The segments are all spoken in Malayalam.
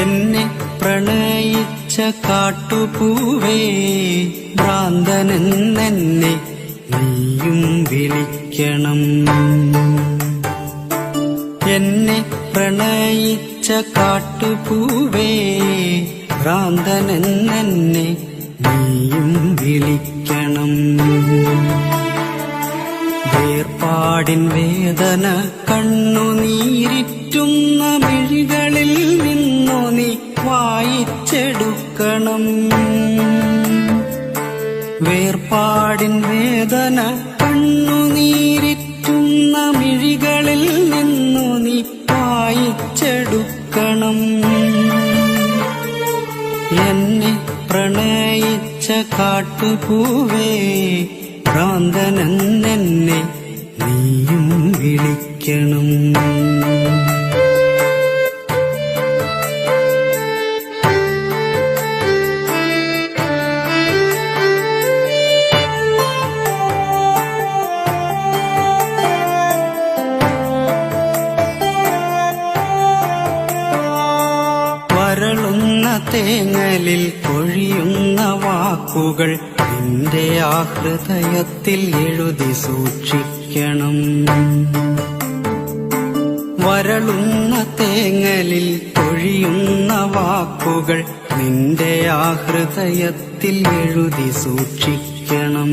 എന്നെ പ്രണയിച്ച കാട്ടുപൂവേ, ഭ്രാന്തനെന്നെ നീയും വിളിക്കണം. എന്നെ പ്രണയിച്ച കാട്ടുപൂവേ, ഭ്രാന്തനെന്നെ നീയും വിളിക്കണം. വേർപാടിൻ വേദന കണ്ണുനീരിറ്റുന്ന മിഴികളിൽ നിന്നു നീ വായിച്ചെടുക്കണം. വേർപാടിൻ വേദന കണ്ണുനീരിറ്റുന്ന മിഴികളിൽ നിന്നു നീ വായിച്ചെടുക്കണം. എന്നെ പ്രണയിച്ച കാട്ടുപൂവേ, ഭ്രാന്തനെന്നെ നീയും വിളിക്കണം. വരളുന്ന തേങ്ങലിൽ കൊഴിയുന്ന വാക്കുകൾ നിന്റെ ആ ഹൃദയത്തിൽ എഴുതി സൂക്ഷിക്കണം. വരളുന്ന തേങ്ങലിൽ കൊഴിയുന്ന വാക്കുകൾ നിന്റെ ആ ഹൃദയത്തിൽ എഴുതി സൂക്ഷിക്കണം.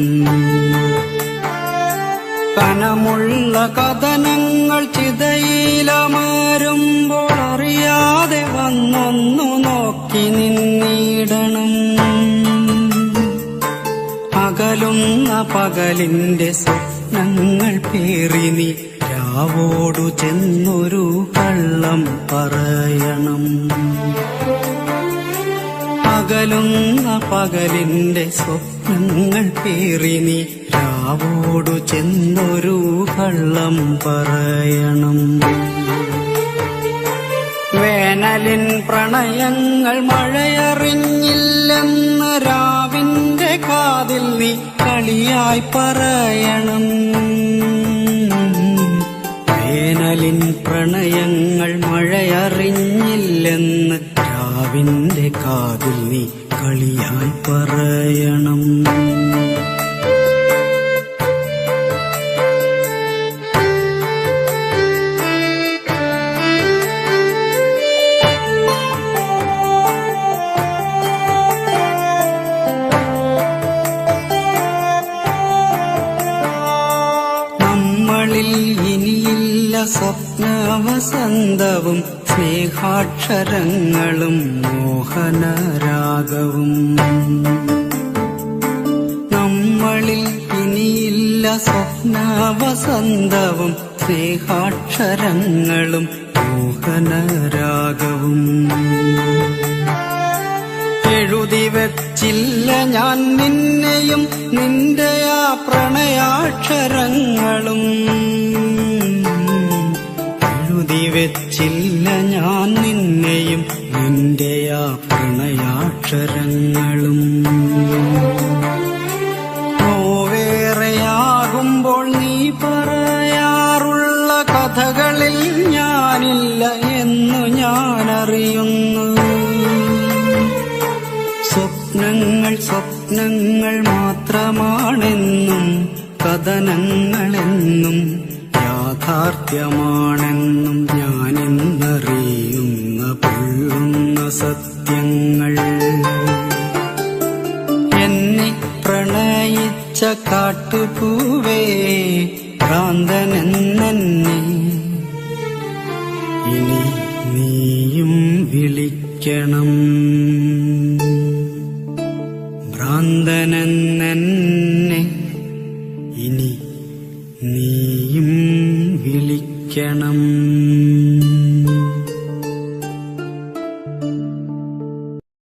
കനമുള്ള കഥനങ്ങൾ ചിതയിലമരുമ്പോൾ അറിയാതെ വന്നൊന്നു നോക്കി നിന്നിടണം. അകലുന്ന പകലിന്റെ സ്വപ്നങ്ങൾ പേറി നീ രാവോടു ചെന്നൊരു കള്ളം പറയണം. അകലുന്ന പകലിന്റെ സ്വപ്നങ്ങൾ പേറി നീ രാവോടു ചെന്നൊരു കള്ളം പറയണം. വേനലിൻ പ്രണയങ്ങൾ മഴയറിഞ്ഞില്ലെന്ന് രാവിന്റെ കാതിൽ നീ കളിയായി പറയണം. വേനലിൻ പ്രണയങ്ങൾ മഴയറിഞ്ഞില്ലെന്ന് രാവിന്റെ കാതിൽ നീ കളിയായി പറയണം. നമ്മളിൽ ഇനിയില്ല സ്വപ്നവസന്തവും സ്നേഹാക്ഷരങ്ങളും മോഹനരാഗവും. നമ്മളിൽ ഇനിയില്ല സ്വപ്നവസന്തവും സ്നേഹാക്ഷരങ്ങളും മോഹനരാഗവും. എഴുതി വച്ചില്ല ഞാൻ നിന്നെയും നിന്റെ ആ പ്രണയാക്ഷരങ്ങളും. എഴുതി വച്ചില്ല ഞാൻ നിന്നെയും നിന്റെ ആ പ്രണയാക്ഷരങ്ങളും. നോവേറെയാകുമ്പോൾ നീ പറയാറുള്ള കഥകളിൽ ഞാനില്ല എന്നു ഞാനറിയുന്നു. സ്വപ്നങ്ങൾ സ്വപ്നങ്ങൾ മാത്രമാണെന്നും കഥനങ്ങളെന്നും യാഥാർത്ഥ്യമാണെന്നും ഞാനിന്നറിയുന്ന പൊള്ളുന്ന സത്യങ്ങൾ. എന്നെ പ്രണയിച്ച കാട്ടുപൂവേ, ഭ്രാന്തനെന്നെ ഇനി നീയും വിളിക്കണം. ഭ്രാന്തനെന്നെ ഇനി നീയും വിളിക്കണം.